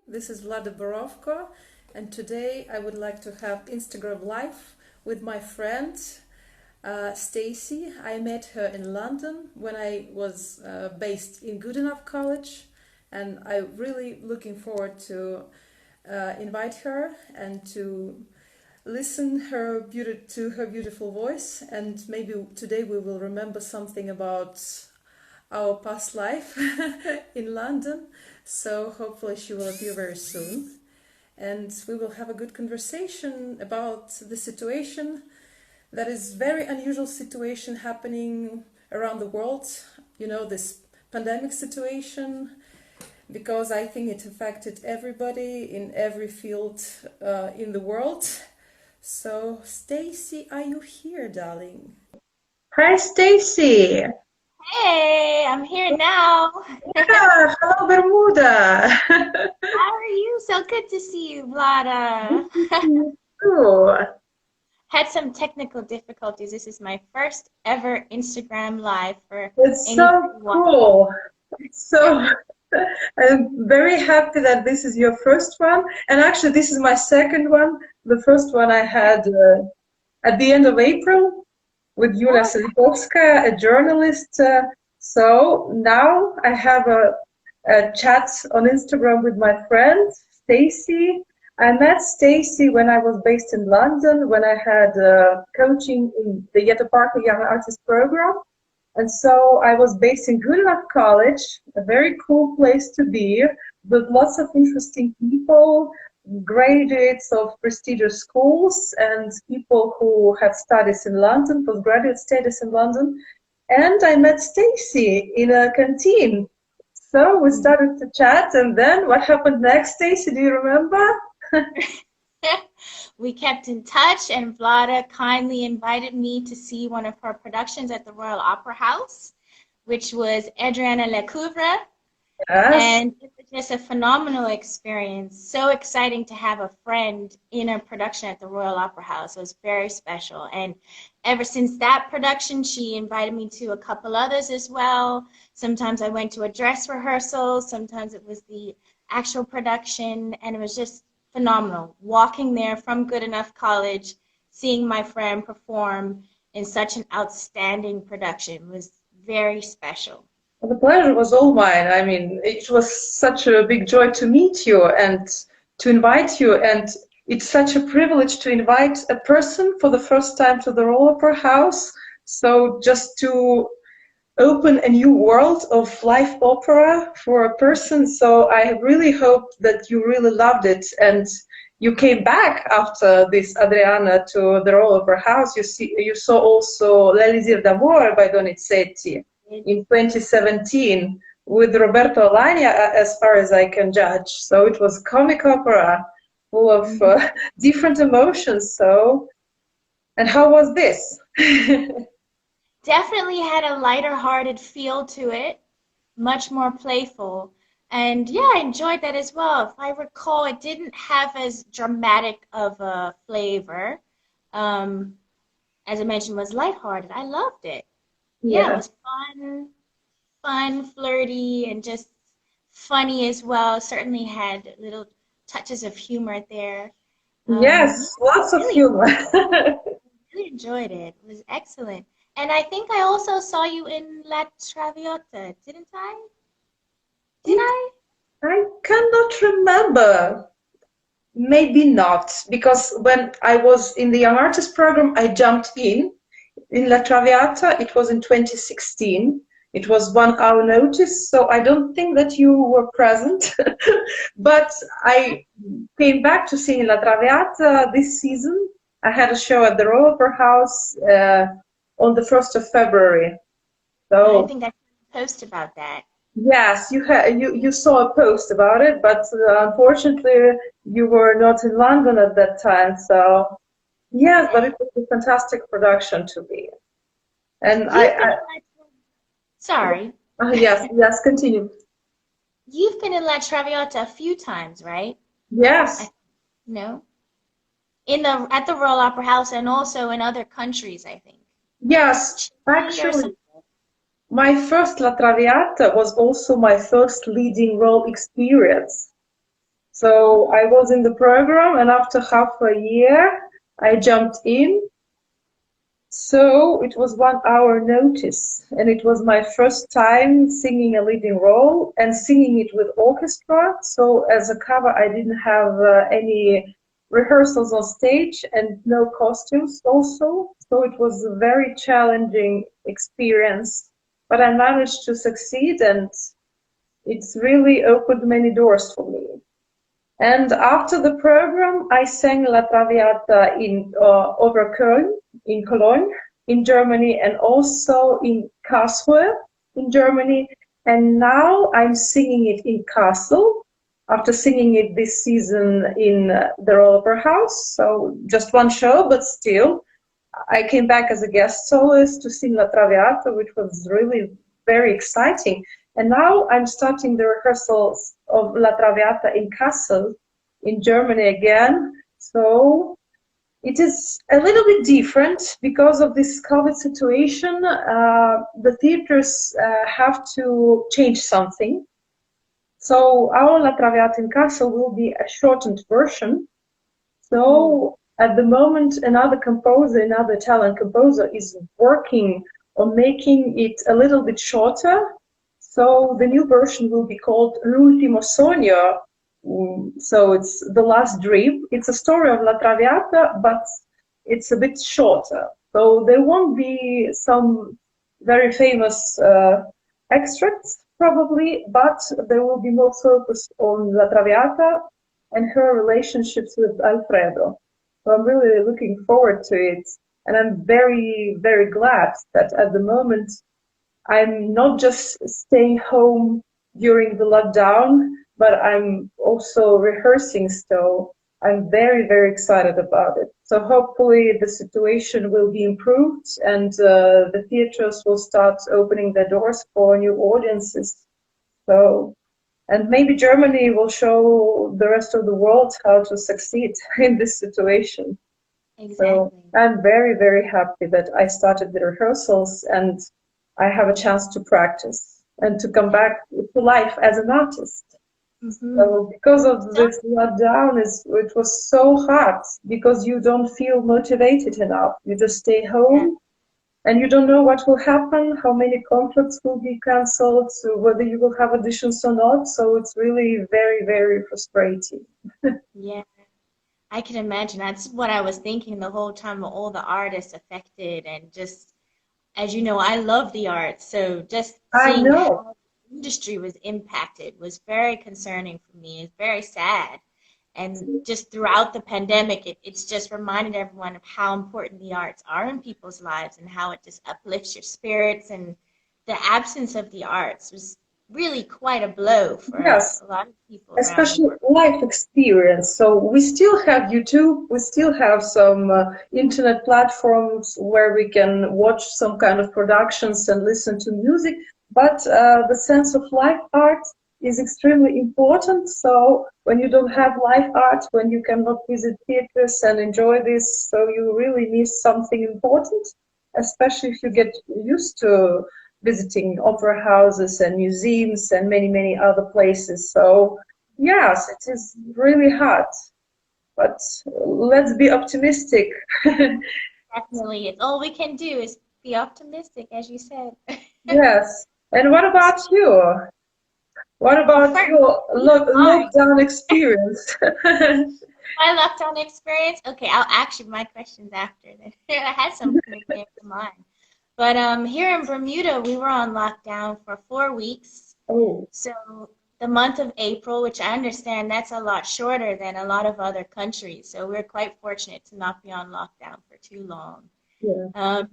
This is Vlada Borovko, and today I would like to have Instagram Live with my friend Stacee. I met her in London when I was based in Goodenough College, and I'm really looking forward to invite her and to listen to her beautiful voice. And maybe today we will remember something about our past life in London. So hopefully she will appear very soon. And we will have a good conversation about the situation that is very unusual situation happening around the world. You know, this pandemic situation, because I think it affected everybody in every field in the world. So, Stacee, are you here, darling? Hi, Stacey. Hey, I'm here now. Yeah, hello, Bermuda. How are you? So good to see you, Vlada. Cool. Had some technical difficulties. This is my first ever Instagram live for It's anybody so watching. cool. So I'm very happy that this is your first one. And actually, this is my second one. The first one I had at the end of April with Yulia Oh, Selikovskaya, a journalist. So now I have a chat on Instagram with my friend Stacey. I met Stacey when I was based in London, when I had coaching in the Yetta Parker Young Artist Program. And so I was based in Goodenough College, a very cool place to be, with lots of interesting people, graduates of prestigious schools, and people who had studies in London, postgraduate studies in London. And I met Stacey in a canteen. So we started to chat, and then what happened next, Stacey? Do you remember? we kept in touch, and Vlada kindly invited me to see one of her productions at the Royal Opera House, which was Adriana Lecouvreur. Yes. And it was just a phenomenal experience. So exciting to have a friend in a production at the Royal Opera House. It was very special. And ever since that production, she invited me to a couple others as well. Sometimes I went to a dress rehearsal, sometimes it was the actual production, and it was just phenomenal. Walking there from Goodenough College, seeing my friend perform in such an outstanding production was very special. The pleasure was all mine. I mean, it was such a big joy to meet you and to invite you. And it's such a privilege to invite a person for the first time to the Royal Opera House. So just to open a new world of live opera for a person. So I really hope that you really loved it and you came back after this Adriana to the Royal Opera House. You saw also L'Elisir d'Amore by Donizetti in 2017 with Roberto Alagna, as far as I can judge. So it was comic opera full of different emotions. So, and how was this? Definitely had a lighter hearted feel to it, much more playful. And yeah, I enjoyed that as well. If I recall, it didn't have as dramatic of a flavor. Um, as I mentioned, was lighthearted. I loved it. Yeah, it Yeah. was fun, flirty, and just funny as well. Certainly had little touches of humor there. Yeah, Yes, lots of really humor. really enjoyed it. It was excellent. And I think I also saw you in La Traviata, didn't I? Did Did I? I cannot remember. Maybe not, because when I was in the Young Artist program, I jumped in La Traviata. It was in 2016. It was 1 hour notice, so I don't think that you were present. But I came back to sing in La Traviata this season. I had a show at the Royal Opera House on the 1st of February. I So think I post about that. yes, you saw a post about it, but unfortunately you were not in London at that time. So yes, but Yeah. it was a fantastic production to be. And You've been in sorry. yes, continue. You've been in La Traviata a few times, right? Yes, I no. In the at the Royal Opera House and also in other countries, I think. yes. Chile or Actually, something. my first La Traviata was also my first leading role experience. So I was in the program, and after half a year, I jumped in. So it was 1 hour notice, and it was my first time singing a leading role and singing it with orchestra. So as a cover, I didn't have any rehearsals on stage and no costumes also. So it was a very challenging experience, but I managed to succeed, and it's really opened many doors for me. And after the program, I sang La Traviata in Oberköln, in Cologne, in Germany, and also in Karlsruhe, in Germany. And now I'm singing it in Kassel, after singing it this season in the Royal Opera House. So just one show, but still, I came back as a guest soloist to sing La Traviata, which was really very exciting. And now I'm starting the rehearsals of La Traviata in Kassel, in Germany again. So it is a little bit different because of this COVID situation. The theaters have to change something. So our La Traviata in Kassel will be a shortened version. So at the moment, another Italian composer is working on making it a little bit shorter. So the new version will be called L'ultimo sogno. So it's the last dream. It's a story of La Traviata, but it's a bit shorter. So there won't be some very famous extracts probably, but there will be more focus on La Traviata and her relationships with Alfredo. So I'm really looking forward to it. And I'm very, very glad that at the moment I'm not just staying home during the lockdown, but I'm also rehearsing still. I'm very, very excited about it. So hopefully the situation will be improved, and the theaters will start opening their doors for new audiences. So, and maybe Germany will show the rest of the world how to succeed in this situation. Exactly. So I'm very, very happy that I started the rehearsals and I have a chance to practice and to come back to life as an artist. So because of this lockdown, it was so hard because you don't feel motivated enough. You just stay home and you don't know what will happen, how many contracts will be cancelled, so whether you will have auditions or not. So it's really very, very frustrating. Yeah, I can imagine. That's what I was thinking the whole time, all the artists affected, and just as you know, I love the arts, so just I seeing know. how the industry was impacted was very concerning for me. It's very sad. And just throughout the pandemic, it's just reminded everyone of how important the arts are in people's lives and how it just uplifts your spirits. And the absence of the arts was really quite a blow for Yes. a lot of people around the Especially world. life experience. So we still have YouTube, we still have some internet platforms where we can watch some kind of productions and listen to music, but the sense of live art is extremely important. So when you don't have live art, when you cannot visit theaters and enjoy this, so you really miss something important, especially if you get used to visiting opera houses and museums and many, many other places. So yes, it is really hard, but let's be optimistic. Definitely, it's all we can do is be optimistic, as you said. Yes. And what about you? What Well, about first, your mine. lockdown experience? My lockdown experience. Okay, I'll ask you my questions after this. I had some came to mind. But here in Bermuda, we were on lockdown for 4 weeks. Oh, So the month of April, which I understand that's a lot shorter than a lot of other countries. So we're quite fortunate to not be on lockdown for too long. yeah. Um,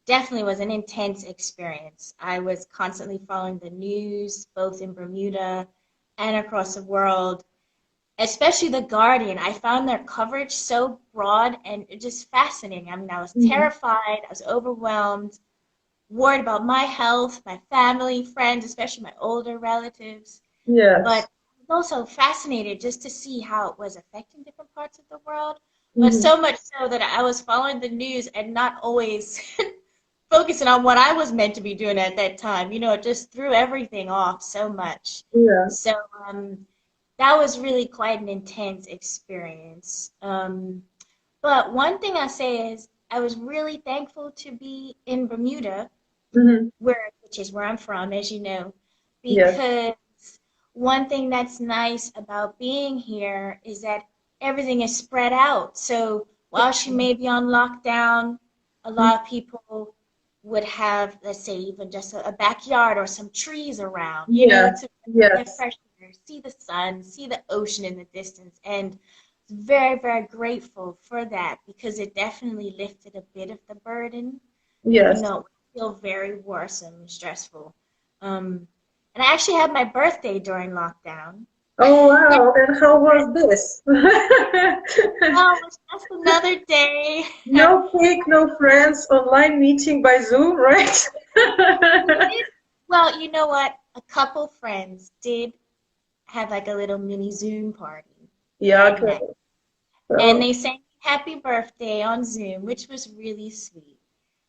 Definitely was an intense experience. I was constantly following the news, both in Bermuda and across the world, especially The Guardian. I found their coverage so broad and just fascinating. I mean, I was Mhm. terrified, I was overwhelmed, worried about my health, my family, friends, especially my older relatives. But Yes. I was also fascinated just to see how it was affecting different parts of the world. But Mhm. so much so that I was following the news and not always focusing on what I was meant to be doing at that time. You know, it just threw everything off so much. Yeah. So that was really quite an intense experience. But one thing I say is I was really thankful to be in Bermuda, Hmm. which is where I'm from, as you know, Yes. because one thing that's nice about being here is that everything is spread out. So while she may be on lockdown, a lot of people would have, let's say, even just a backyard or some trees around, Yes. to get Yes. fresh air, see the sun, see the ocean in the distance. And very, very grateful for that because it definitely lifted a bit of the burden, even Yes. though it would feel very worrisome and stressful. And I actually had my birthday during lockdown. Oh wow! And how was this? Oh, it's just another day. No cake, no friends, online meeting by Zoom, right? Well, you know what? A couple friends did have like a little mini Zoom party Yeah, that okay. night. And So, they sang happy birthday on Zoom, which was really sweet.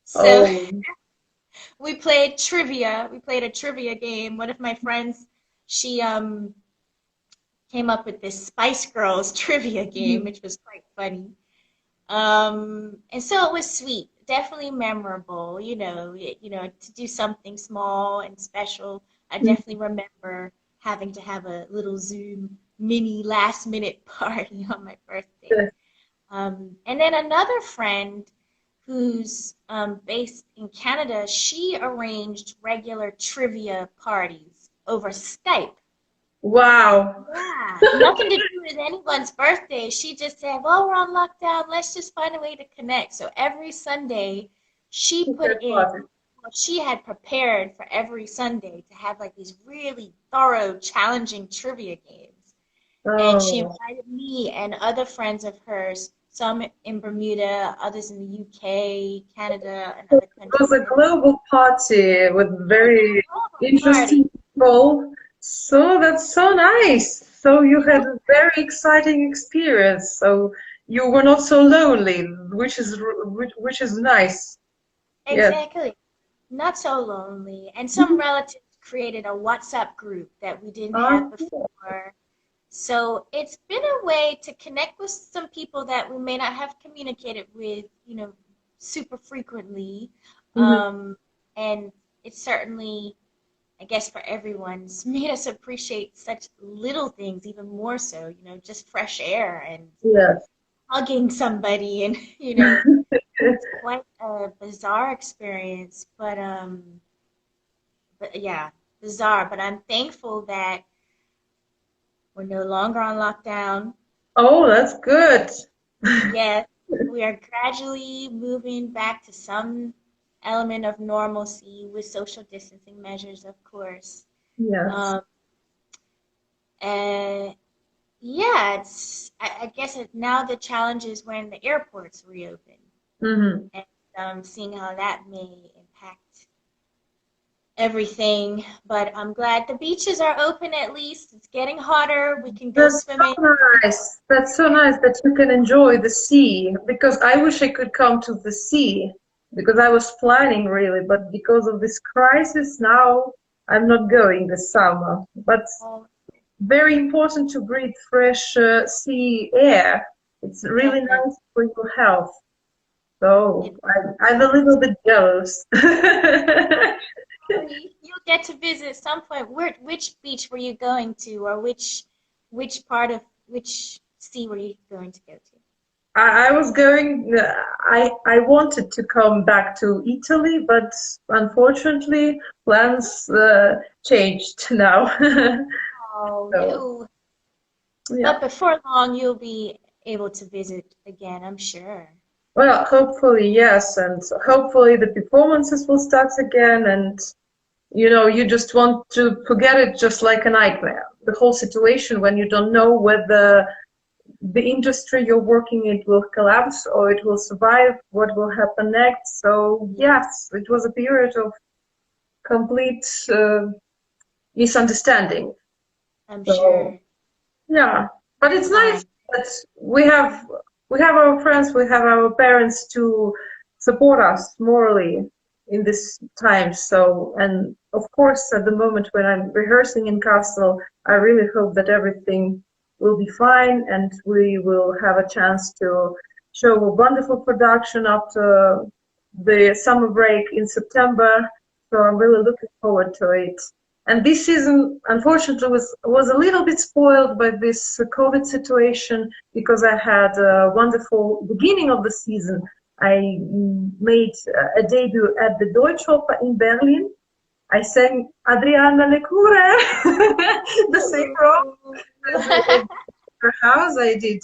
So oh, we played trivia. We played a trivia game. One of my friends, she came up with this Spice Girls trivia game, which was quite funny. And so it was sweet, definitely memorable. To do something small and special. I definitely remember having to have a little Zoom mini last minute party on my birthday. yes. And then another friend who's based in Canada, she arranged regular trivia parties over Skype. Wow. Yeah, nothing to do with anyone's birthday. She just said, well, we're on lockdown. Let's just find a way to connect. So every Sunday, she put Secret in, party. well, she had prepared for every Sunday to have like these really thorough, challenging trivia games. And she Oh, invited me and other friends of hers, some in Bermuda, others in the UK, Canada, and so other it was countries. a global party with very Party. interesting people. So that's so nice. So you had a very exciting experience. So you were not so lonely, which is nice. Yes. Exactly. Not so lonely. And some relatives created a WhatsApp group that we didn't have before. So it's been a way to connect with some people that we may not have communicated with, super frequently. Mhm. And it's certainly, I guess, for everyone's made us appreciate such little things even more so, just fresh air and Yes. hugging somebody and, it's quite a bizarre experience, but yeah, bizarre. But I'm thankful that we're no longer on lockdown. Oh, that's good. Yes, we are gradually moving back to some element of normalcy with social distancing measures, of course. Yes. Um, and yeah, I guess now the challenge is when the airports reopen Hmm. and seeing how that may impact everything. But I'm glad the beaches are open at least. It's getting hotter. We can go That's swimming. so nice. That's so nice that you can enjoy the sea because I wish I could come to the sea because I was planning really, but because of this crisis now I'm not going this summer. But Oh, very important to breathe fresh sea air. It's really definitely. nice for your health. So It, I'm a little bit jealous. you'll get to visit some point. Which beach were you going to, or which part of which sea were you going to go to? I was going, I wanted to come back to Italy, but unfortunately plans changed now. Oh So, no! yeah. But before long, you'll be able to visit again, I'm sure. Well, hopefully, yes, and hopefully the performances will start again, and you just want to forget it just like a nightmare. The whole situation when you don't know whether the industry you're working in will collapse or it will survive, what will happen next. So, yes, it was a period of complete misunderstanding. I'm So, sure. yeah, but it's nice Fine. that we have our friends, we have our parents to support us morally. in this time. So, and of course, at the moment when I'm rehearsing in Castle, I really hope that everything will be fine and we will have a chance to show a wonderful production after the summer break in September. So I'm really looking forward to it. And this season, unfortunately, was a little bit spoiled by this COVID situation because I had a wonderful beginning of the season. I made a debut at the Deutsche Oper in Berlin. I sang Adriana Lecure, the same role as her house. I did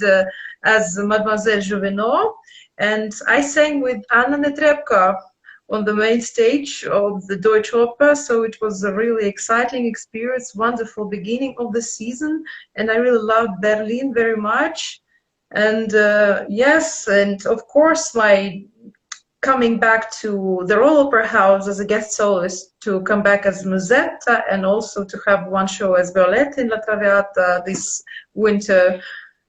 as Mademoiselle Juvenot, and I sang with Anna Netrebko on the main stage of the Deutsche Oper. So it was a really exciting experience, wonderful beginning of the season, and I really loved Berlin very much. And yes, and of course, my coming back to the Royal Opera House as a guest soloist, to come back as Musetta, and also to have one show as Violetta in La Traviata this winter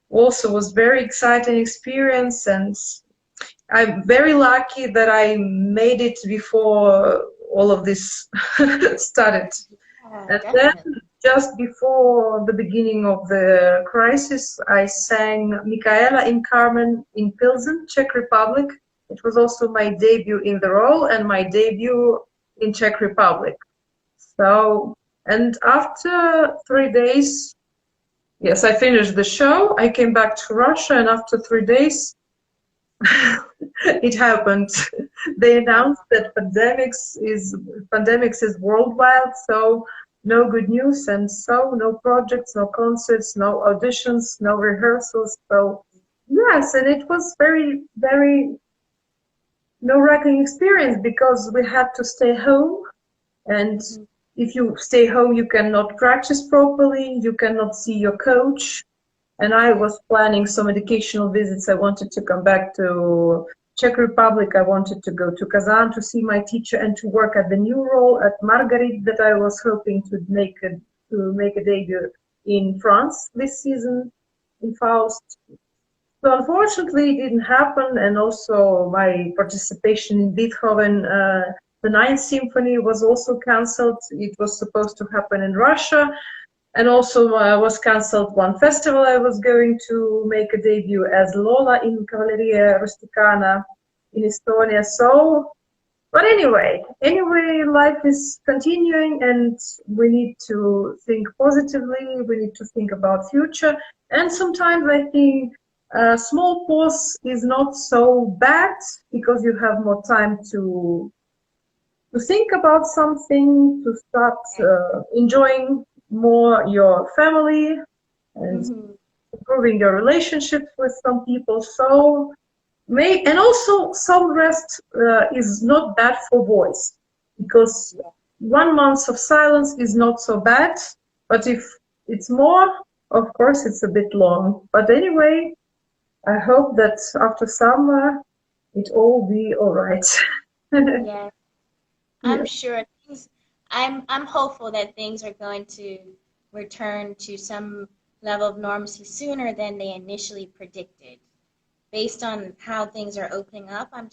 also was very exciting experience. And I'm very lucky that I made it before all of this started. And then just before the beginning of the crisis, I sang Michaela in Carmen in Pilsen, Czech Republic. It was also my debut in the role and my debut in Czech Republic. So, and after 3 days, yes, I finished the show. I came back to Russia, and after 3 days, it happened. They announced that pandemics is worldwide, so no good news, and so no projects, no concerts, no auditions, no rehearsals. So yes, and it was very, very nerve-wracking experience because we had to stay home, and if you stay home, you cannot practice properly, you cannot see your coach. And I was planning some educational visits. I wanted to come back to Czech Republic. I wanted to go to Kazan to see my teacher and to work at the new role at Marguerite that I was hoping to make a debut in France this season in Faust. So unfortunately, it didn't happen. And also my participation in Beethoven, the Ninth Symphony, was also cancelled. It was supposed to happen in Russia. And also was cancelled one festival I was going to make a debut as Lola in Cavalleria Rusticana in Estonia. So, but anyway, life is continuing, and we need to think positively. We need to think about future. And sometimes I think a small pause is not so bad because you have more time to think about something, to start enjoying more your family and improving your relationships with some people. So and also some rest is not bad for voice, because 1 month of silence is not so bad, but if it's more, of course it's a bit long. But anyway, I hope that after summer it all be all right. Yeah, I'm sure I'm hopeful that things are going to return to some level of normalcy sooner than they initially predicted. Based on how things are opening up, I'm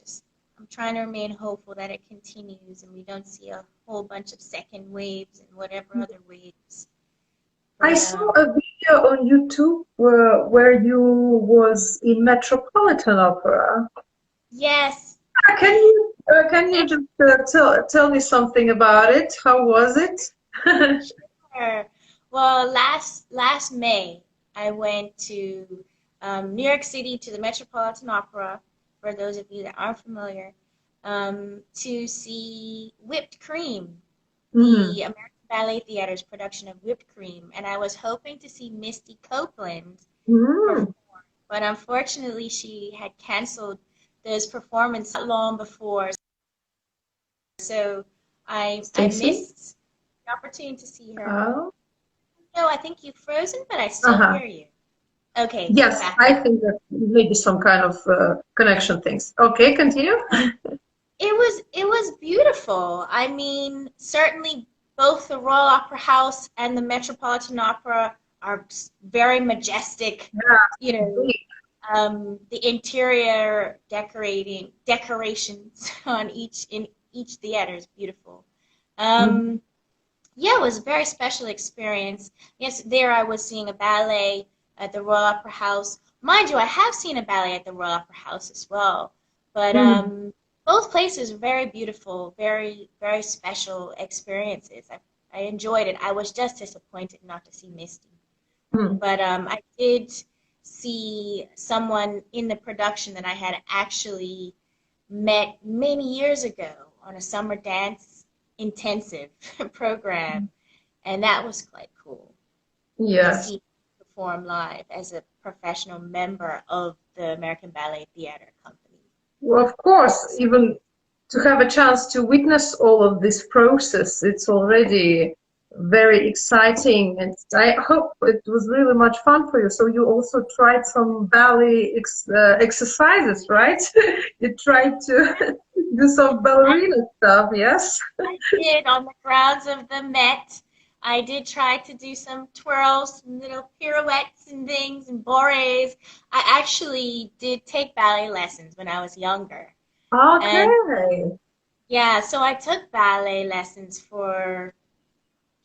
trying to remain hopeful that it continues and we don't see a whole bunch of second waves and whatever other waves. I saw a video on YouTube where you was in Metropolitan Opera. Yes. Can you just tell me something about it? How was it? Sure. Well, last May, I went to New York City to the Metropolitan Opera, for those of you that aren't familiar, to see Whipped Cream, the American Ballet Theater's production of Whipped Cream. And I was hoping to see Misty Copeland perform, but unfortunately she had canceled those performances not long before. So I missed the opportunity to see her. Oh. No, I think you've frozen, but I still hear you. Okay. Yes, I think that maybe some kind of connection things. Okay, continue. It was beautiful. I mean, certainly both the Royal Opera House and the Metropolitan Opera are very majestic. Yeah, you know, the interior decorations in each theater is beautiful. Mhm. Yeah, it was a very special experience. Yes, there I was seeing a ballet at the Royal Opera House. Mind you, I have seen a ballet at the Royal Opera House as well. But Mhm. both places were very beautiful, very, very special experiences. I enjoyed it. I was just disappointed not to see Misty. Mhm. But I did see someone in the production that I had actually met many years ago on a summer dance intensive program, and that was quite cool to Yes. see perform live as a professional member of the American Ballet Theater Company. Well, of course, even to have a chance to witness all of this process, it's already very exciting. And I hope it was really much fun for you. So you also tried some ballet exercises, right? You tried to do some ballerina stuff, yes? I did on the grounds of the Met. I did try to do some twirls, some little pirouettes and things and bourrées. I actually did take ballet lessons when I was younger. And Okay. yeah, so I took ballet lessons for,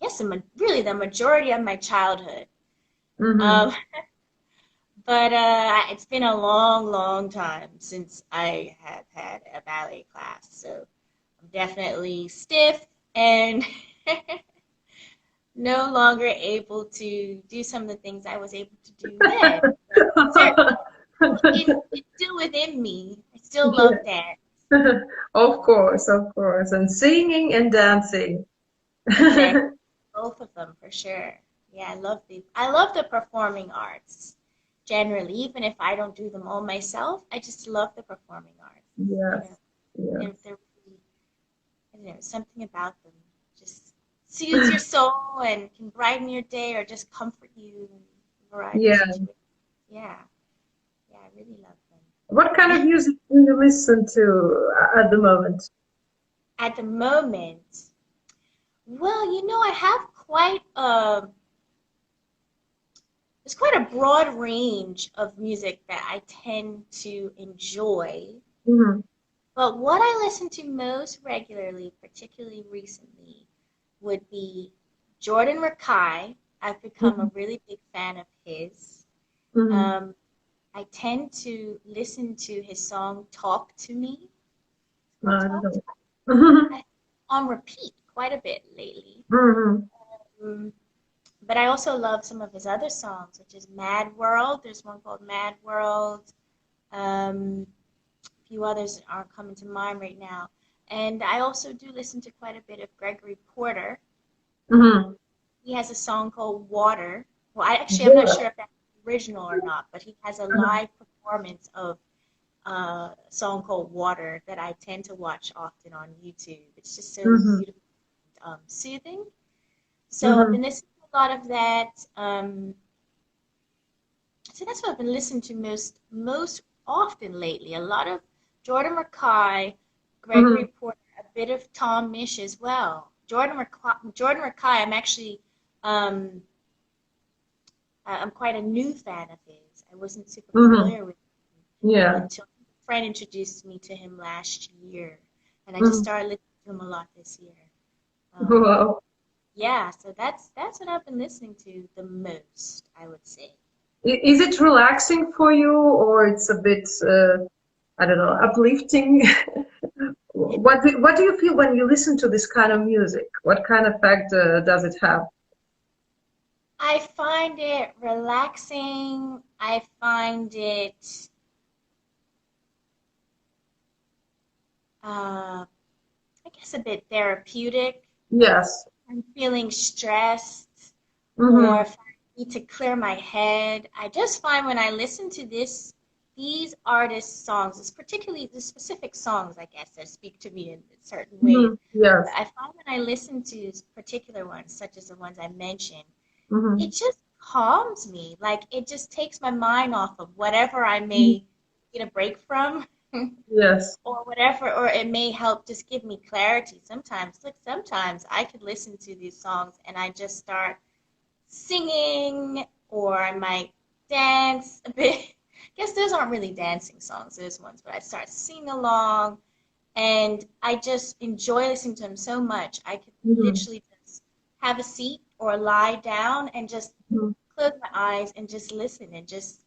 yes, really the majority of my childhood. Mm-hmm. Um, but it's been a long, long time since I have had a ballet class. So I'm definitely stiff and no longer able to do some of the things I was able to do then. But it's still within me. I still Yeah. love dance. Of course, of course. And singing and dancing. Exactly. Both of them for sure. Yeah, I love the performing arts generally, even if I don't do them all myself. I just love the performing arts. You know, Yes, yes. they're really, I don't know, something about them just soothes your soul and can brighten your day or just comfort you in a variety of Yeah. situations. Yeah, yeah, I really love What kind of them. music do you listen to at the moment? At the moment, well, I have there's quite a broad range of music that I tend to enjoy. Hmm. But what I listen to most regularly, particularly recently, would be Jordan Rakai. I've become a Hmm. really big fan of his. Hmm. Um, I tend to listen to his song "Talk to Me." I don't Talk to know. Me. On repeat quite a bit lately. Hmm. Um, but I also love some of his other songs, such as "Mad World." There's one called "Mad World." A few others aren't coming to mind right now. And I also do listen to quite a bit of Gregory Porter. Hmm. He has a song called Water. Well, I'm not Yeah. sure if that's original or not, but he has a live performance of a song called Water that I tend to watch often on YouTube. It's just so Hmm. beautiful, soothing. So I've Hmm. been listening to a lot of that. So that's what I've been listening to most often lately. A lot of Jordan Rakai, Hmm. Gregory Porter, a bit of Tom Misch as well. Jordan Rakai, um, I'm quite a new fan of his. I wasn't super Hmm. familiar with him Yeah. until a friend introduced me to him last year, and I just Hmm. started listening to him a lot this year. Um, Wow. yeah, so that's what I've been listening to the most, I would say. Is it relaxing for you, or it's a bit, I don't know, uplifting? What do you feel when you listen to this kind of music? What kind of effect does it have? I find it relaxing. I find it, I guess, a bit therapeutic. Yes. I'm feeling stressed, or Hmm. if I need to clear my head. I just find when I listen to these artists' songs, it's particularly the specific songs, I guess, that speak to me in certain ways. Hmm. Yes. But I find when I listen to particular ones, such as the ones I mentioned, it Hmm. just calms me. Like it just takes my mind off of whatever I may get a break from Yes. or whatever, or it may help just give me clarity. Sometimes I could listen to these songs and I just start singing or I might dance a bit. I guess those aren't really dancing songs, those ones, but I start singing along And I just enjoy listening to him so much. I could Mhm. literally just have a seat or lie down and just Mhm. close my eyes and just listen and just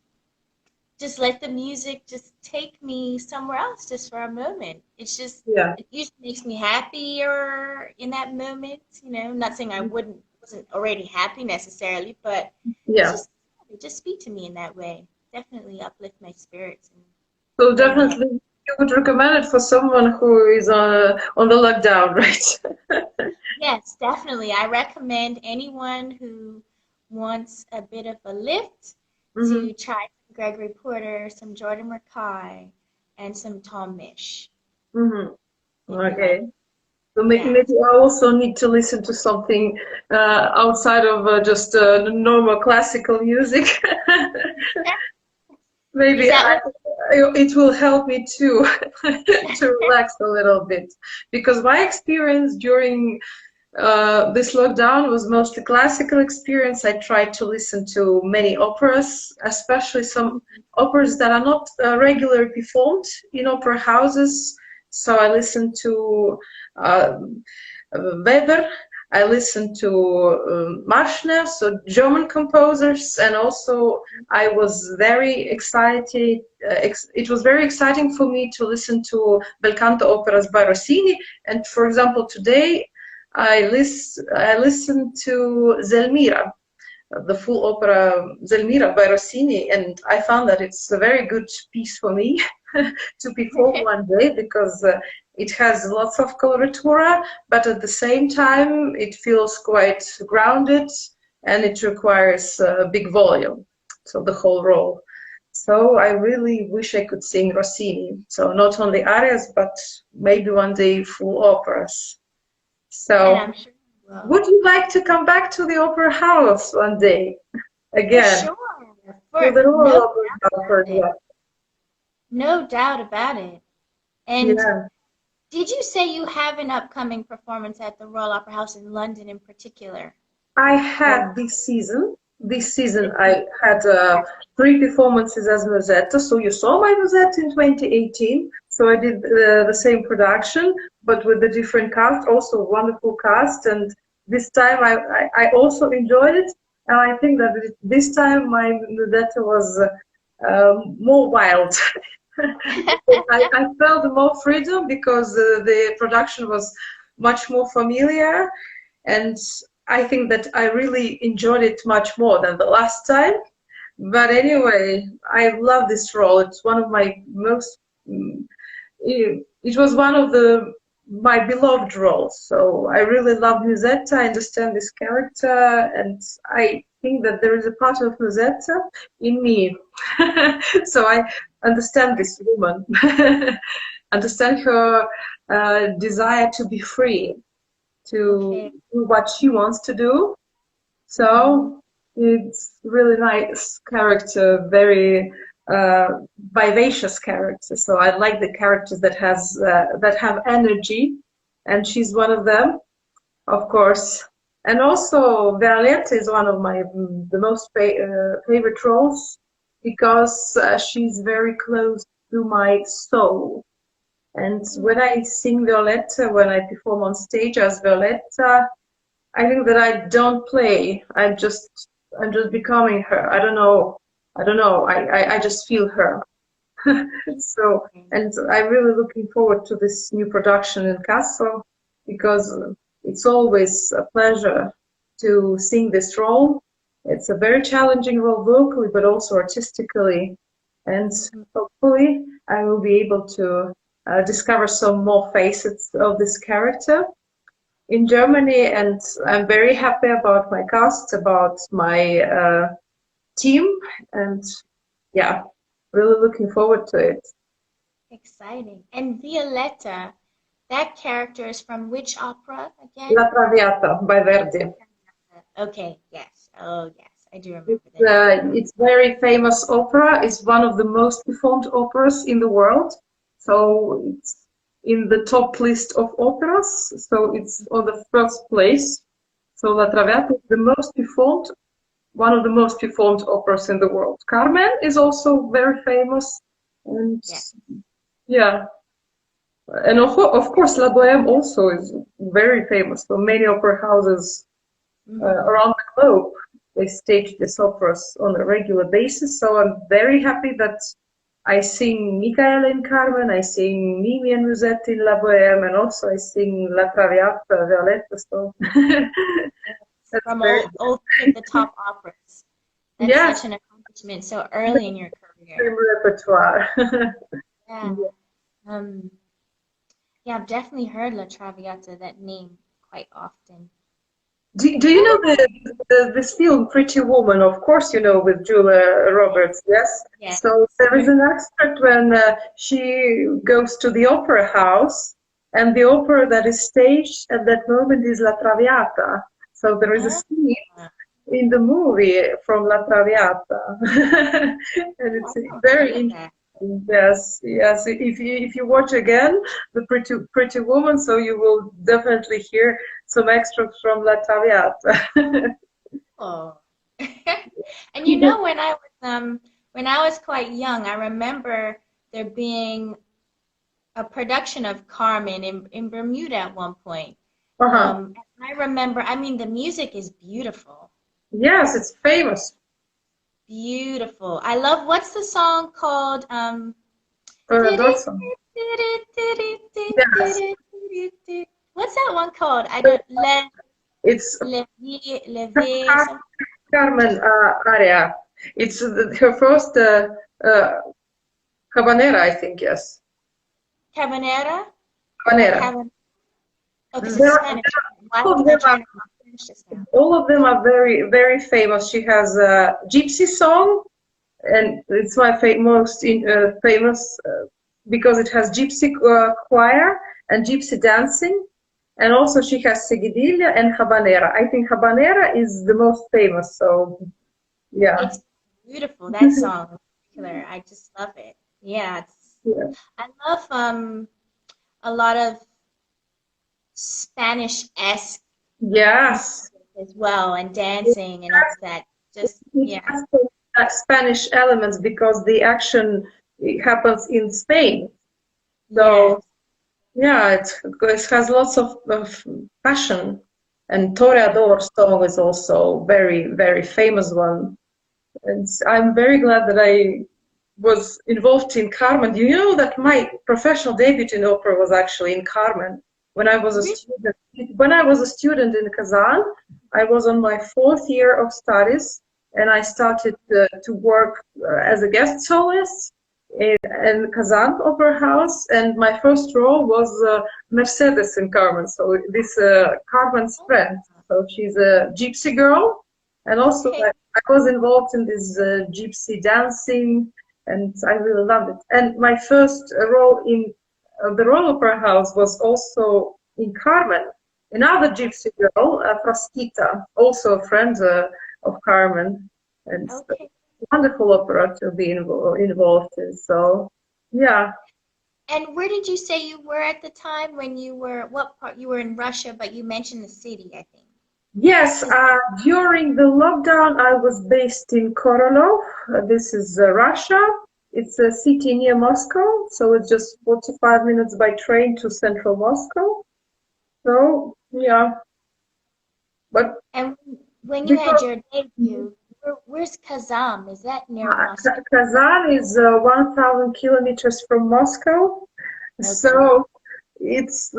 let the music just take me somewhere else just for a moment. It's just Yeah. it usually makes me happier in that moment, you know. Not saying I wasn't already happy necessarily, but it's Yeah. just it just speak to me in that way. Definitely uplift my spirits and So lay my head. definitely you would recommend it for someone who is on the lockdown, right? Yes, definitely. I recommend anyone who wants a bit of a lift Hmm. to try some Gregory Porter, some Jordan Mackay, and some Tom Misch Hmm. if you like. Okay. So maybe Yes. I also need to listen to something outside of just normal classical music. Is Maybe that what? it will help me too to relax a little bit because my experience during this lockdown was mostly classical experience. I tried to listen to many operas, especially some operas that are not regularly performed in opera houses. So I listened to uh, Weber. I listened to Marschner, so German composers, and also I was very excited. It was very exciting for me to listen to bel canto operas by Rossini. And for example, today I listened to Zelmira, the full opera Zelmira by Rossini, and I found that it's a very good piece for me to perform one day because it has lots of coloratura, but at the same time it feels quite grounded and it requires a big volume, so the whole role. So I really wish I could sing Rossini. So not only arias, but maybe one day full operas. And So I'm sure you will. would you like to come back to the opera house one day For again? sure. To For the no Royal Opera doubt House, for about it. example. No doubt about it. And Yeah. did you say you have an upcoming performance at the Royal Opera House in London in particular? I Or had this season. This season, this I had three performances as Musetta. So you saw my Musetta in 2018. So I did the same production, but with a different cast, also a wonderful cast. And this time I also enjoyed it. And I think that this time my Musetta was more wild. I felt more freedom because the production was much more familiar, and I think that I really enjoyed it much more than the last time. But anyway, I love this role. It's one of my most. It was one of the my beloved roles. So I really love Musetta. I understand this character, and I think that there is a part of Musetta in me. So I understand this woman, understand her desire to be free, to okay. do what she wants to do. Hmm. So it's really nice character, very vivacious character. So I like the characters that have energy, and she's one of them, of course. And also Violetta is one of my the most favorite roles because she's very close to my soul. And when I sing Violetta, when I perform on stage as Violetta, I think that I don't play. I'm just becoming her. I don't know. I don't know. I just feel her. So, and I'm really looking forward to this new production in Castle because it's always a pleasure to sing this role. It's a very challenging role vocally, but also artistically. And hopefully, I will be able to discover some more facets of this character in Germany, and I'm very happy about my cast, about my team, and yeah, really looking forward to it. Exciting. And Violetta, that character is from which opera again? La Traviata by Verdi. Okay, yes. Oh, yes. I do It's, remember the name. it's very famous opera. It's one of the most performed operas in the world. So it's in the top list of operas. So it's on the first place. So La Traviata is the most performed, one of the most performed operas in the world. Carmen is also very famous, and Yeah. yeah, And of course, La Boheme also is very famous. So many opera houses around the globe, they stage these operas on a regular basis. So I'm very happy that I sing Michaela in Carmen, I sing Mimi and Musette in La Boheme, and also I sing La Traviata, Violetta. So that's From very all three of the top operas. That's yes, such an accomplishment so early in your career. same repertoire. Yeah. Um, yeah, I've definitely heard La Traviata, that name, quite often. Do you know this film Pretty Woman? Of course, you know, with Julia Roberts. Yes. Yes. So there is an extract when she goes to the opera house, and the opera that is staged at that moment is La Traviata. So there is a Ah, scene in the movie from La Traviata, and oh, it's I don't very know interesting. that. Yes, yes. If you watch again the Pretty Woman, so you will definitely hear some extracts from La Traviata. Oh. And you know, when I was quite young, I remember there being a production of Carmen in Bermuda at one point. Uh-huh. And I remember, I mean, the music is beautiful. Yes, it's famous. Beautiful. I love, what's the song called? That's yes. What's that one called? I don't, It's Levé, something. Carmen aria. It's her first habanera, I think. Yes, Cabanera or habanera. Caban. Oh, because it's There, Spanish. Why all of wasn't I them are trying to talk Spanish just now? all of them are very very famous. She has a gypsy song, and it's my most famous because it has gypsy choir and gypsy dancing, and also she has seguidilla and habanera. I think habanera is the most famous. So yeah, It's beautiful, that song in particular. I just love it. Yeah, it's, yeah. I love a lot of Spanish-esque Yes, music as well, and it dancing and all that. Just yeah. has some, Spanish elements because the action happens in Spain. So Yes. yeah, it has lots of passion. And Toreador song is also very, very famous one. And I'm very glad that I was involved in Carmen. You know that my professional debut in opera was actually in Carmen when I was a Really? student. When I was a student in Kazan, I was on my fourth year of studies, and I started to work as a guest soloist in Kazan Opera House. And my first role was Mercedes in Carmen. So this Carmen's friend. So she's a gypsy girl, and also Okay. I was involved in this gypsy dancing, and I really loved it. And my first role in the Royal Opera House was also in Carmen, another gypsy girl, Frasquita, also a friend of Carmen, and Okay. wonderful opera to be involved in. So, yeah. And where did you say you were at the time when you were, what part, you were in Russia, but you mentioned the city, I think. Yes, during the lockdown, I was based in Korolov. This is Russia. It's a city near Moscow, so it's just 45 minutes by train to central Moscow. So, yeah, but And when you had because your debut, where's Kazan? Is that near Moscow? Kazan is 1,000 kilometers from Moscow, Okay. so it's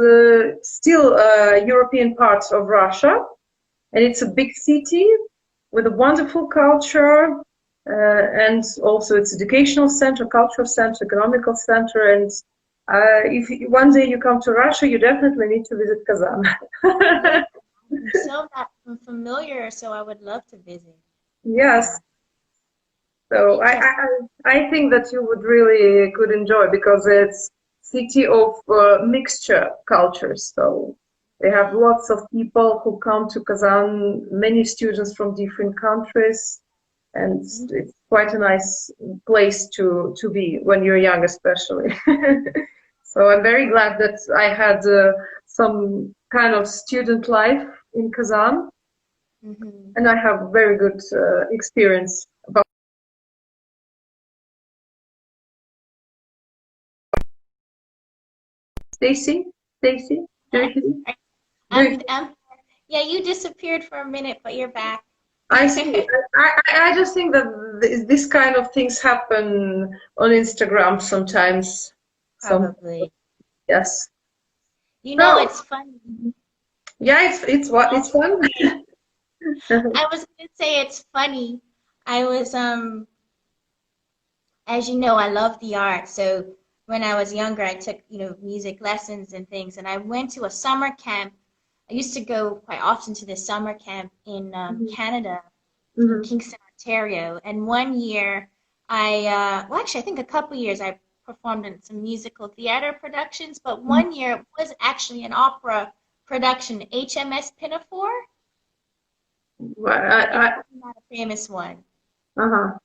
still a European part of Russia, and it's a big city with a wonderful culture, and also it's educational center, cultural center, economical center. And if one day you come to Russia, you definitely need to visit Kazan. Yeah. I'm so not familiar, so I would love to visit. Yes. Yeah. So Interesting. I think that you would really could enjoy because it's city of mixture cultures. So they have lots of people who come to Kazan, many students from different countries, and it's quite a nice place to be when you're young, especially. So I'm very glad that I had some kind of student life in Kazan, Mm-hmm. and I have very good experience about Stacee, Stacee, do you hear me? Do you, Yeah, you disappeared for a minute, but you're back. I see. I just think that this kind of things happen on Instagram sometimes. Some Probably. yes. You know, So it's funny. yeah, it's what Oh, it's fun. I was gonna say it's funny. I was as you know, I love the art. So when I was younger, I took, music lessons and things, and I went to a summer camp. I used to go quite often to this summer camp in Canada, in Mhm. Kingston, Ontario. And one year, well, actually, I think a couple years, I performed in some musical theater productions, but one year it was actually an opera production, HMS Pinafore. Well, It's not a famous one. uh-huh.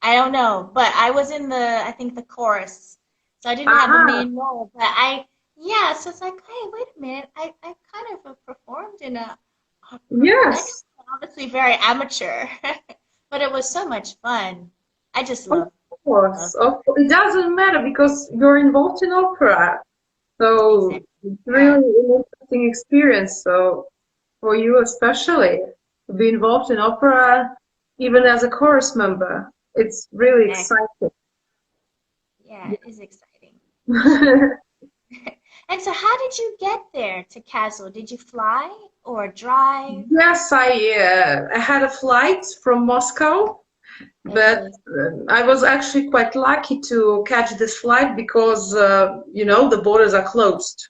I don't know, but I was in I think the chorus. So I didn't have the Ah, main role, but yeah, so it's like, hey, wait a minute. I kind of performed in a opera production, yes, obviously very amateur, but it was so much fun. I just of love course. It doesn't matter because you're involved in opera. So exactly. it's Yeah, really an interesting experience. So for you especially, to be involved in opera, even as a chorus member, it's really exactly. exciting. Yeah, it is exciting for sure. And so how did you get there to Kassel? Did you fly or drive? Yes, I had a flight from Moscow, but Okay. I was actually quite lucky to catch this flight because the borders are closed.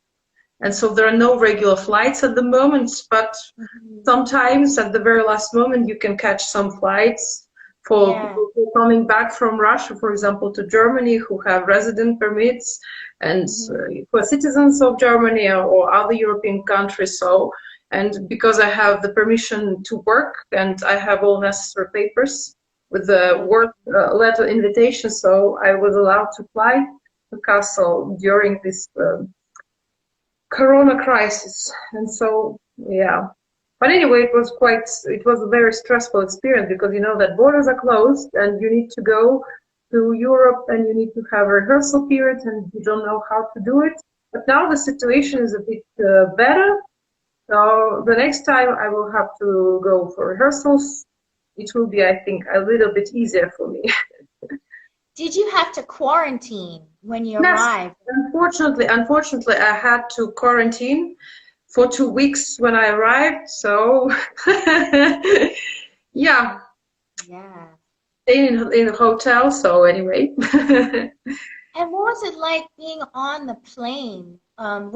And so there are no regular flights at the moment, but Mhm. sometimes at the very last moment you can catch some flights for Yeah. people who are coming back from Russia, for example, to Germany, who have resident permits, and Hmm. for citizens of Germany or other European countries. So, and because I have the permission to work and I have all necessary papers with the Okay. work letter invitation, so I was allowed to fly to Kassel during this Corona crisis. And so, yeah. But anyway, it was a very stressful experience because you know that borders are closed and you need to go to Europe and you need to have a rehearsal period and you don't know how to do it. But now the situation is a bit better. So the next time I will have to go for rehearsals, it will be, I think, a little bit easier for me. Did you have to quarantine when you Yes, arrived? unfortunately, I had to quarantine for 2 weeks when I arrived. So, yeah, Yeah. staying in a hotel. So anyway, And what was it like being on the plane?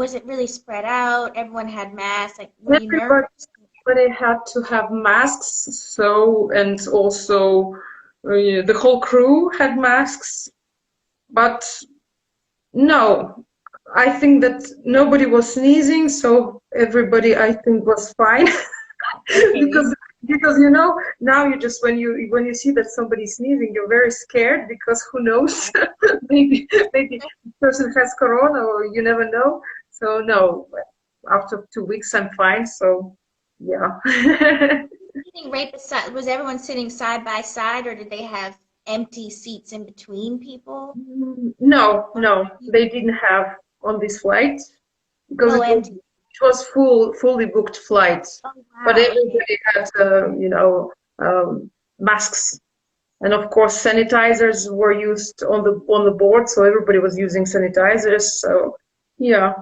Was it really spread out? Everyone had masks. Like, were you everybody, nervous? everybody had to have masks. So and also the whole crew had masks. But no, I think that nobody was sneezing, so everybody I think was fine. Okay. because now you just when you see that somebody's sneezing you're very scared because who knows, maybe the person has corona or you never know. So no, after 2 weeks I'm fine, so yeah. Sitting right beside, was everyone sitting side by side, or did they have empty seats in between people? No, they didn't have on this flight because Oh, it was empty. fully booked flight, Oh, but wow. Okay. everybody had masks. And of course, sanitizers were used on the board, so everybody was using sanitizers. So, yeah,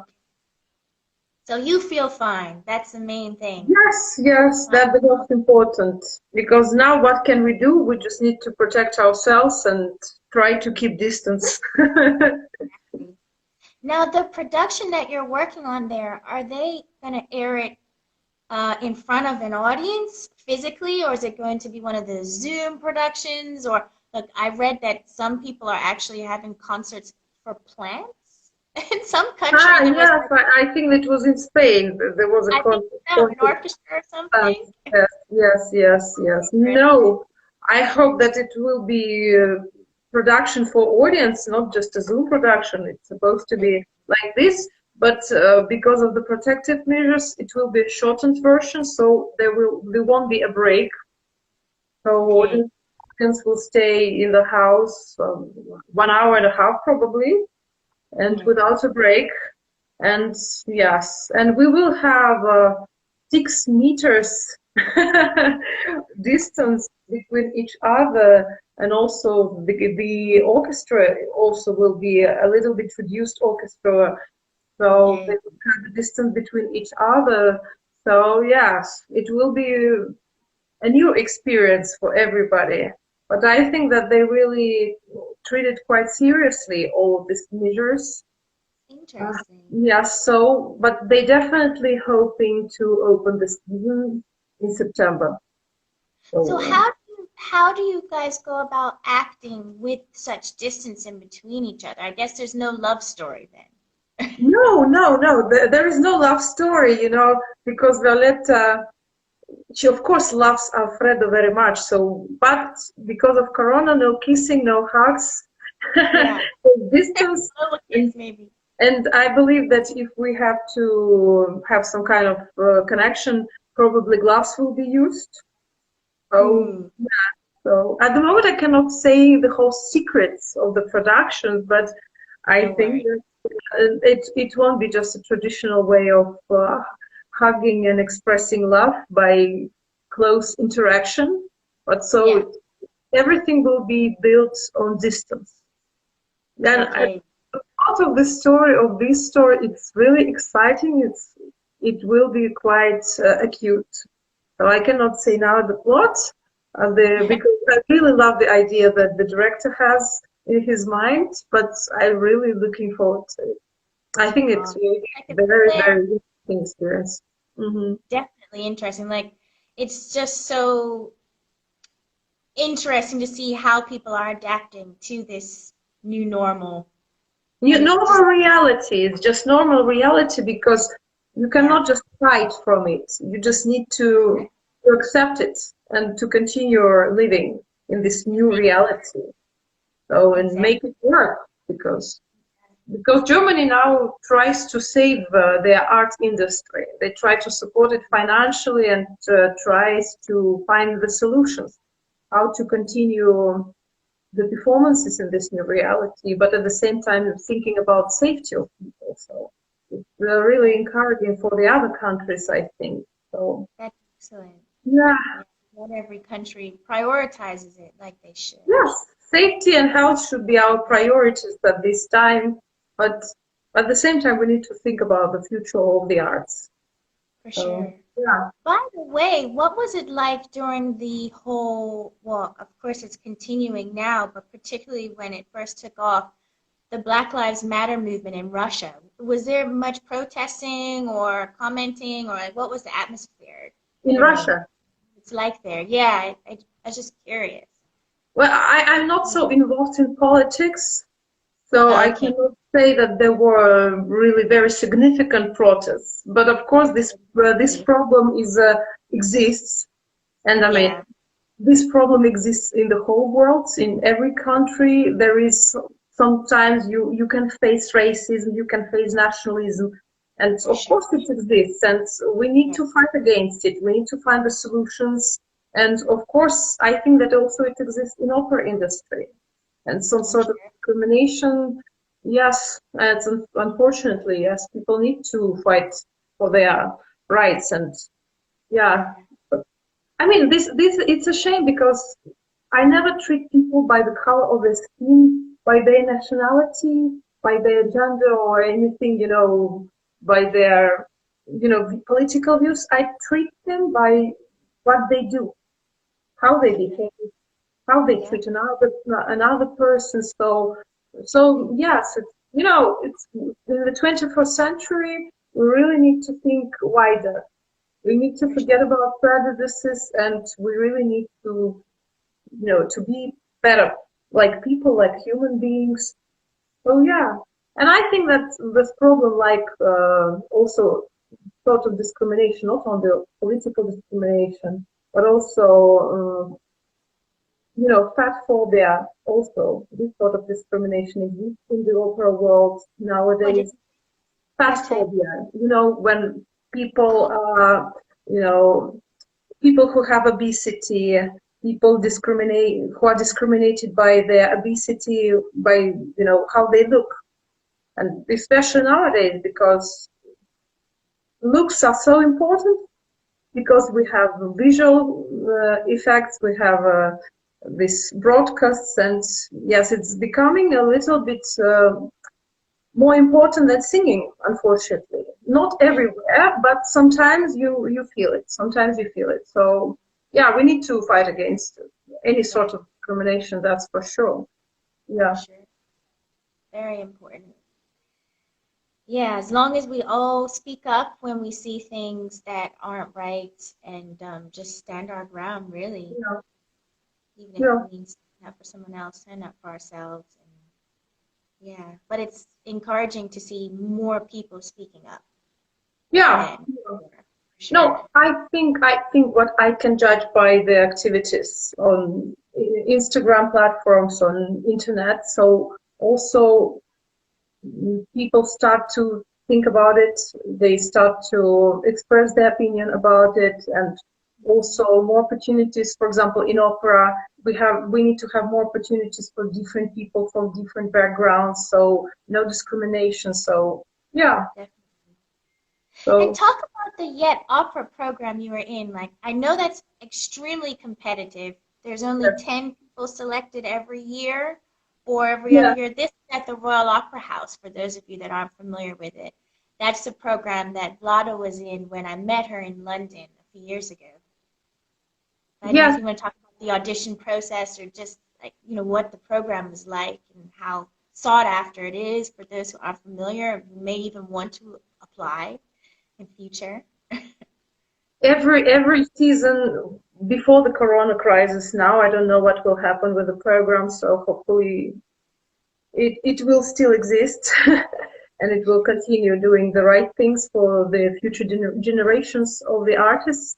So you feel fine. That's the main thing. yes, that's the most important. Because now, what can we do? We just need to protect ourselves and try to keep distance. Now, the production that you're working on there, are they going to air it in front of an audience physically, or is it going to be one of the Zoom productions? Or like I read that some people are actually having concerts for plants. In some country, there was Yes, like, I think it was in Spain. There was a I think so, an concert. orchestra or something. Yes. No, I hope that it will be production for audience, not just a Zoom production. It's supposed to be like this, but because of the protective measures, it will be a shortened version, so there won't be a break. So Okay. audience will stay in the house 1 hour and a half probably, and Okay. without a break. And yes, and we will have 6 meters distance between each other, and also the orchestra also will be a little bit reduced orchestra, so they Okay. will have a distance between each other. So yes, it will be a new experience for everybody. But I think that they really treated quite seriously all these measures. Interesting. Yeah, so, but they definitely hoping to open the season in September. So So, how do you guys go about acting with such distance in between each other? I guess there's no love story then. no, no, no, there is no love story, because Violetta, she of course loves Alfredo very much. So, but because of Corona, no kissing, no hugs, Yeah. distance. Little And kiss maybe. And I believe that if we have to have some kind of connection, probably gloves will be used. Oh, Hmm. so at the moment, I cannot say the whole secrets of the production, but I No think worries. that it won't be just a traditional way of hugging and expressing love by close interaction, but Yeah. so everything will be built on distance. Then Okay. part of the story of this story, it's really exciting. It will be quite acute. So I cannot say now the plot, because I really love the idea that the director has in his mind, but I'm really looking forward to it. I think it's really I could very, there very interesting experience. Hmm. definitely interesting. Like it's just so interesting to see how people are adapting to this new normal. And it Normal just reality is just normal reality because you yeah, cannot just hide from it. You just need to accept it and to continue living in this and new make reality. So and exact make it work because Germany now tries to save their art industry. They try to support it financially and tries to find the solutions how to continue the performances in this new reality, but at the same time thinking about safety of people. So it's really that encouraging for the other countries, I think. So that's excellent. yeah, Yeah, not every country prioritizes it like they should. yes, safety and health should be our priorities at this time, but at the same time we need to think about the future of the arts. For So sure. yeah, By the way, what was it like during the whole, well, of course it's continuing now, but particularly when it first took off, the Black Lives Matter movement in Russia? Was there much protesting or commenting, or like what was the atmosphere? I in don't know. Russia. It's like there. Yeah, I was just curious. Well, I'm not so involved in politics, so I Okay. cannot say that there were really very significant protests. But of course, this problem exists, and I mean, Yeah, this problem exists in the whole world, in every country. There is sometimes you can face racism, you can face nationalism, and for of sure. course it exists. And we need Yeah, to fight against it. We need to find the solutions. And of course, I think that also it exists in opera industry and some I'm sort of sure. discrimination. Yes, it's unfortunately, yes, people need to fight for their rights. And yeah, Yeah. I mean, this it's a shame because I never treat people by the color of their skin, by their nationality, by their gender or anything, by their, political views. I treat them by what they do, how they behave, how they Yeah. treat another person. So yes, it's in the 21st century. We really need to think wider. We need to For forget about prejudices, and we really need to be better, like people, like human beings. So yeah, and I think that this problem, like also sort of discrimination, not only political discrimination, but also fat phobia. Also, this sort of discrimination exists in the opera world what is nowadays. Fat what type? phobia. When people you know people who have obesity, people who are discriminated by their obesity, by how they look. And especially nowadays, because looks are so important, because we have visual effects, we have this broadcasts, and yes, it's becoming a little bit more important than singing, unfortunately. Not everywhere, but sometimes you feel it. Sometimes you feel it. So yeah, we need to fight against any sort of discrimination. That's for sure. Yeah. For sure. Very important. Yeah, as long as we all speak up when we see things that aren't right and just stand our ground, really, Yeah. even if Yeah. it means standing up for someone else, stand up for ourselves. And yeah, but it's encouraging to see more people speaking up Yeah. than before, for sure. No, I think what I can judge by the activities on Instagram platforms, on internet. So also people start to think about it. They start to express their opinion about it, and also more opportunities. For example, in opera, we need to have more opportunities for different people from different backgrounds. So no discrimination. So yeah. Definitely. And So talk about the Yet Opera program you were in. Like, I know that's extremely competitive. There's only yeah. 10 people selected every year or every other Yeah. year. This is at the Royal Opera House, for those of you that aren't familiar with it. That's the program that Vlada was in when I met her in London a few years ago. I don't know if Yes. you want to talk about the audition process or just like, what the program is like and how sought after it is for those who aren't familiar, who may even want to apply in future. Every season before the corona crisis, now I don't know what will happen with the program, so hopefully it will still exist and it will continue doing the right things for the future generations of the artists.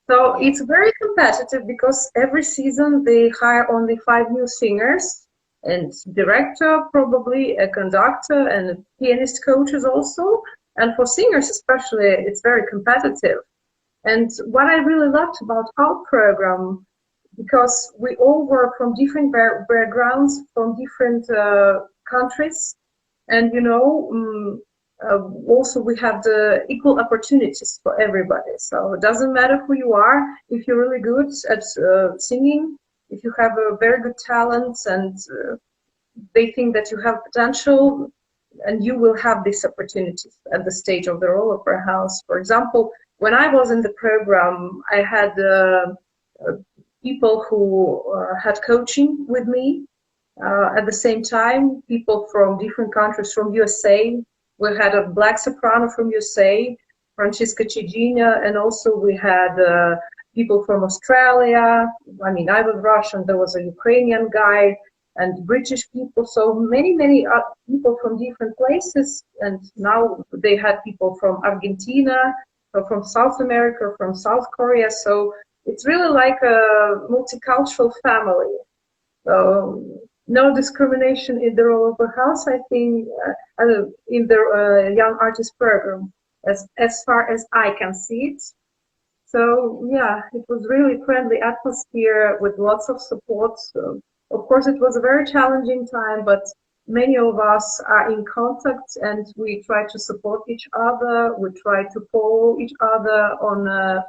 So Yeah, it's very competitive because every season they hire only 5 new singers and director, probably a conductor and pianist coaches also. And for singers especially, it's very competitive. And what I really loved about our program, because we all were from different backgrounds, from different countries, and also we have the equal opportunities for everybody. So it doesn't matter who you are, if you're really good at singing, if you have a very good talent, and they think that you have potential, and you will have these opportunities at the stage of the Royal Opera House. For example, when I was in the program, I had people who had coaching with me. At the same time, people from different countries, from USA. We had a black soprano from USA, Francesca Cigina, and also we had people from Australia. I mean, I was Russian. There was a Ukrainian guy and British people. So many people from different places. And now they had people from Argentina, or from South America, from South Korea. So it's really like a multicultural family. So no discrimination in the Royal Opera House, I think, in the Young Artist Program, as far as I can see it. So yeah, it was really friendly atmosphere with lots of support. So, of course, it was a very challenging time, but many of us are in contact and we try to support each other. We try to follow each other on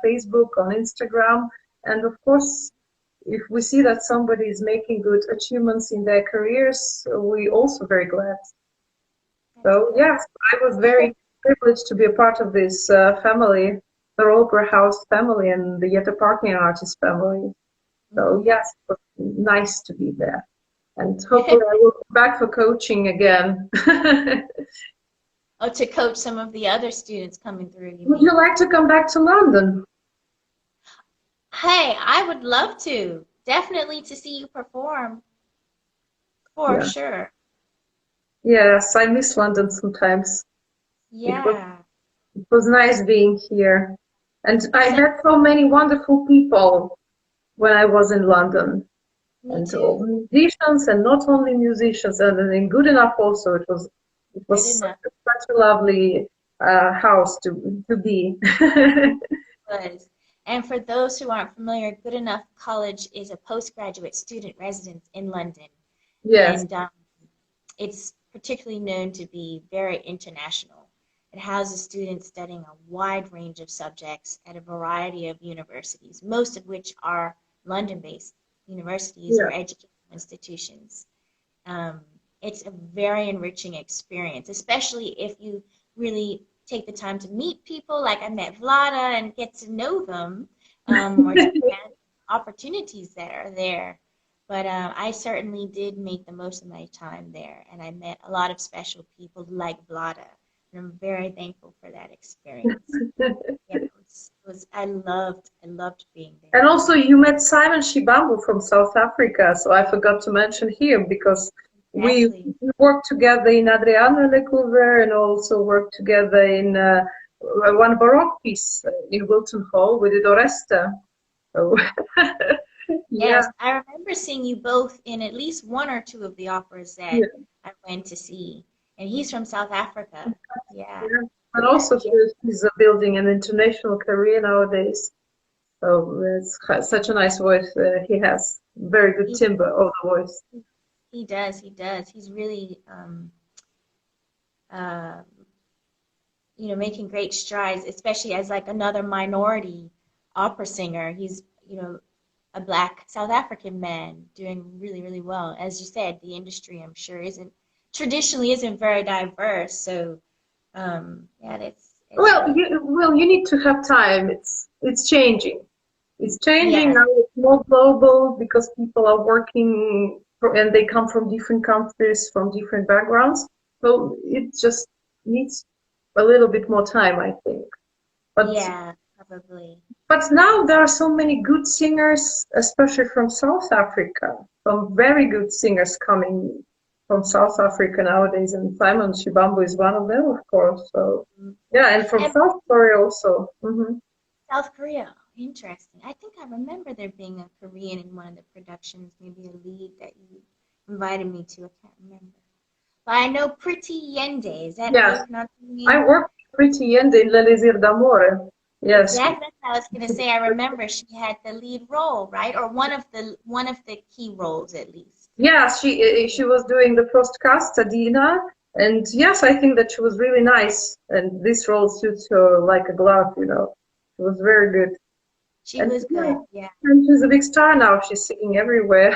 Facebook, on Instagram, and of course, if we see that somebody is making good achievements in their careers, we also very glad. So absolutely. yes, I was very privileged to be a part of this family, the Opera House family and the Yetta Partner Artist family. So Hmm. yes, it was nice to be there. And hopefully I will be back for coaching again. Oh, to coach some of the other students coming through, you Would you mean? like to come back to London? Hey, I would love to. Definitely to see you perform, for Yeah. sure. Yes, I miss London sometimes. It was Yeah. it was nice being here. And I So, met so many wonderful people when I was in London. me And all too. musicians, and not only musicians, and then good enough also. It Good was enough. such a lovely house to be. Was. And for those who aren't familiar, Good Enough College is a postgraduate student residence in London. Yes. And it's particularly known to be very international. It houses students studying a wide range of subjects at a variety of universities, most of which are London-based universities or Yeah. educational institutions. Um, it's a very enriching experience, especially if you really take the time to meet people. Like I met Vlada and get to know them, or to grant opportunities that are there. But I certainly did make the most of my time there, and I met a lot of special people like Vlada, and I'm very thankful for that experience. Yeah, I loved being there. And also, you met Simon Shibambu from South Africa, so I forgot to mention him because Exactly. we worked together in Adriana Lecouver and also worked together in one Baroque piece in Wilton Hall with Oresta. So, yeah, Yes, I remember seeing you both in at least one or two of the operas that yeah, I went to see. And he's from South Africa. Yeah. yeah. And also, Yeah. she's building an international career nowadays. So it's such a nice voice he has. Very good He timbre of the voice. he does. He does. He's really uh, making great strides, especially as like another minority opera singer. He's, a black South African man doing really, really well. As you said, the industry, I'm sure, isn't very diverse. So, yeah, it's really, You need to have time. It's changing. It's changing yes, now. It's more global because people are working and they come from different countries, from different backgrounds. So it just needs a little bit more time, I think. But yeah, probably. now there are so many good singers, especially from South Africa. Some very good singers coming from South Africa nowadays, and Simon Shibambu is one of them, of course. So yeah, and from And South Korea also. South Korea, interesting. I think I remember there being a Korean in one of the productions, maybe a lead that you invited me to. I can't remember. But I know Pretty Yende. Is that how you Yes, pronounce her I name? worked pretty in L'Elisir d'Amore. Yes, Exactly. That's what I was gonna say. I remember she had the lead role, right? Or one of the key roles at least. yeah, she was doing the first cast, Adina, and yes, I think that she was really nice, and this role suits her like a glove. It was very good. She And was yeah, good. Yeah. and she's a big star now. She's singing everywhere.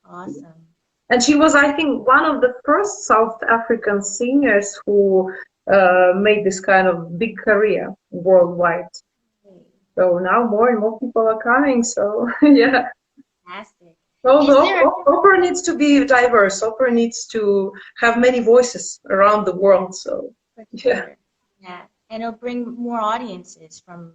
Awesome. And she was, I think, one of the first South African singers who made this kind of big career worldwide. So now more and more people are coming. So yeah. Fantastic. Is Although there opera needs to be diverse, opera needs to have many voices around the world. So For yeah. sure. Yeah. And it'll bring more audiences from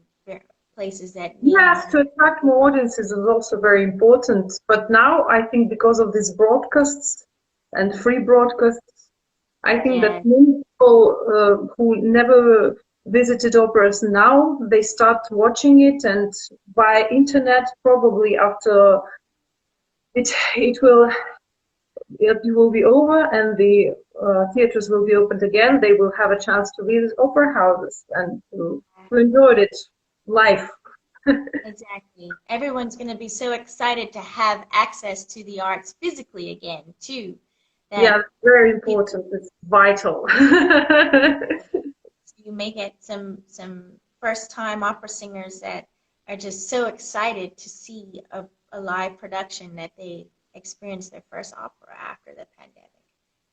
places that maybe Yes, to haven't. attract more audiences is also very important. But now I think because of these broadcasts and free broadcasts, I think that Yeah. many people who never visited operas now, they start watching it, and by internet probably after it will be over and the theaters will be opened again, they will have a chance to visit opera houses and to enjoy it live. Exactly. Everyone's going to be so excited to have access to the arts physically again, too. That Yeah, very you, important. It's vital. you may get some first-time opera singers that are just so excited to see a live production that they experienced their first opera after the pandemic.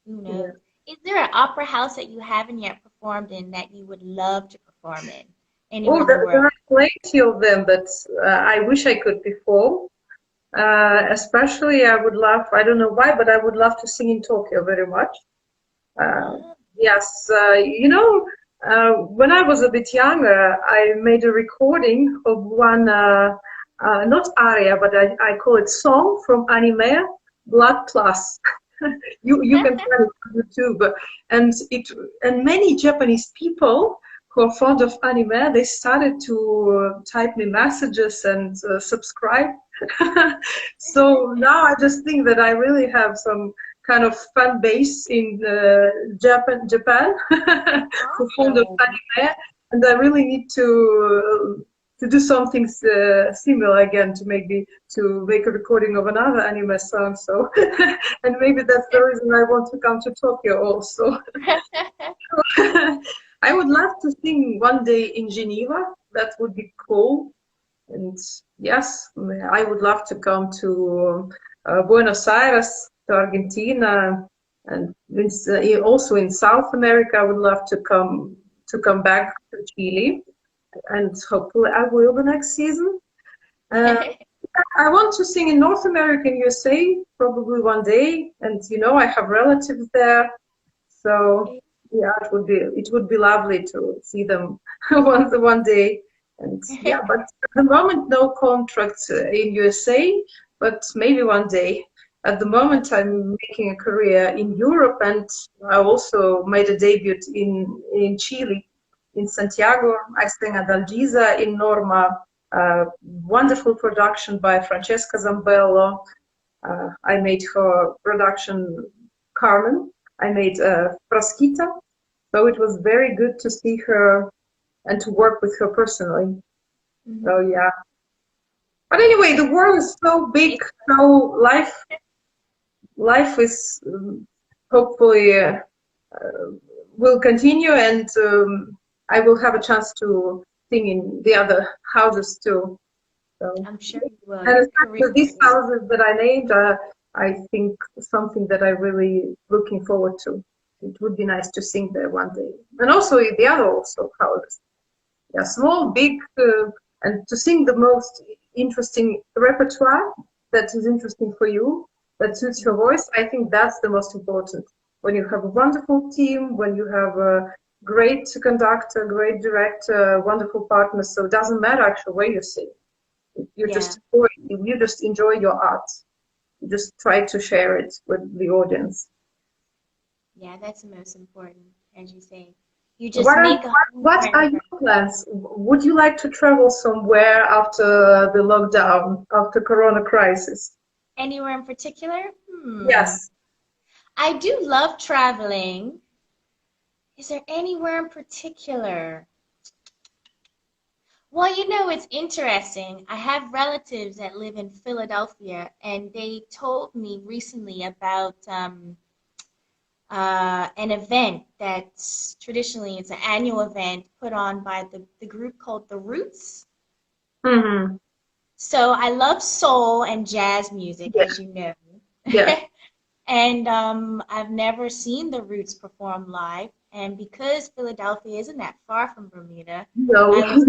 Who Yeah. knows? Is there an opera house that you haven't yet performed in that you would love to perform in anywhere Oh, in the there world? are plenty of them, but I wish I could perform. Especially, I would love, I don't know why, but I would love to sing in Tokyo very much. Uh, Ah, yes, when I was a bit younger, I made a recording of one, not aria, but I call it song from anime, Blood Plus. You can find it on YouTube, and many Japanese people who are fond of anime, they started to type me messages and subscribe. So now I just think that I really have some kind of fan base in Japan who fond of awesome. anime, and I really need to do something similar again, to make a recording of another anime song. So, and maybe that's the reason I want to come to Tokyo also. I would love to sing one day in Geneva. That would be cool. And yes, I would love to come to Buenos Aires, to Argentina, and also in South America. I would love to come back to Chile, and hopefully I will the next season. I want to sing in North America and USA probably one day, and I have relatives there, so yeah, it would be lovely to see them one day. And yeah, but at the moment no contracts in USA, but maybe one day. At the moment I'm making a career in Europe, and I also made a debut in Chile, in Santiago. I sang at Algiza in Norma, wonderful production by Francesca Zambello. I made her production Carmen. I made Frasquita. So it was very good to see her and to work with her personally. Mhm. So yeah. But anyway, the world is so big, so life is hopefully will continue, and I will have a chance to sing in the other houses too. So, I'm sure you will. and Your especially career these is houses that I named, I think something that I really looking forward to. It would be nice to sing there one day, and also the other also houses. Yeah, small, big, and to sing the most interesting repertoire that is interesting for you, that suits your voice. I think that's the most important. When you have a wonderful team, when you have a great conductor, great director, wonderful partners, so it doesn't matter actually where you sing. You just enjoy your art. You just try to share it with the audience. Yeah, that's the most important, as you say. You just What are make a home what for are everybody. your plans? Would you like to travel somewhere after the lockdown, after Corona crisis? Anywhere in particular? Yes. I do love traveling. Is there anywhere in particular? Well, it's interesting. I have relatives that live in Philadelphia, and they told me recently about an event that's traditionally it's an annual event put on by the group called The Roots. Mm-hmm. So I love soul and jazz music, Yeah. as you know. Yeah. And I've never seen The Roots perform live. And because Philadelphia isn't that far from Bermuda, No. I was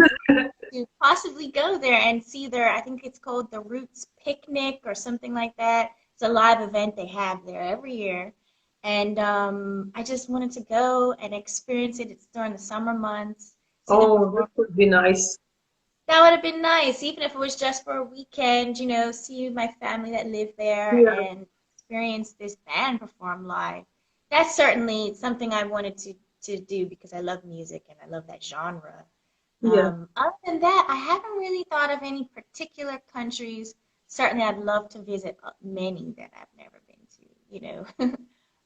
to possibly go there and see I think it's called the Roots Picnic or something like that. It's a live event they have there every year. And I just wanted to go and experience it. It's during the summer months, see them Oh, perform. that would be nice. That would have been nice, even if it was just for a weekend, see my family that live there Yeah. and experience this band perform live. That's certainly something I wanted to do because I love music and I love that genre. Yeah. Other than that, I haven't really thought of any particular countries. Certainly, I'd love to visit many that I've never been to.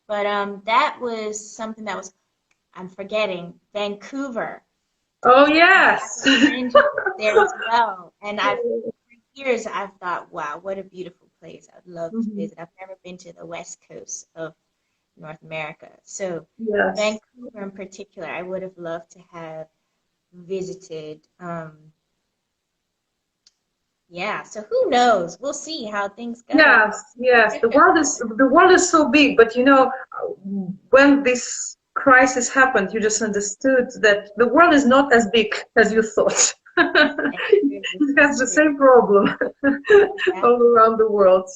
But that was something I'm forgetting, Vancouver. Oh, I have yes. a friend who lives there as well, and for years I've thought, wow, what a beautiful place. I'd love to Mhm. visit. I've never been to the west coast of North America, so Yes. Vancouver in particular, I would have loved to have visited. Yeah, so who knows? We'll see how things go. Yes, yes. The world is so big, but when this crisis happened, you just understood that the world is not as big as you thought. It's true. It has It's the true. same problem Yeah. all around the world.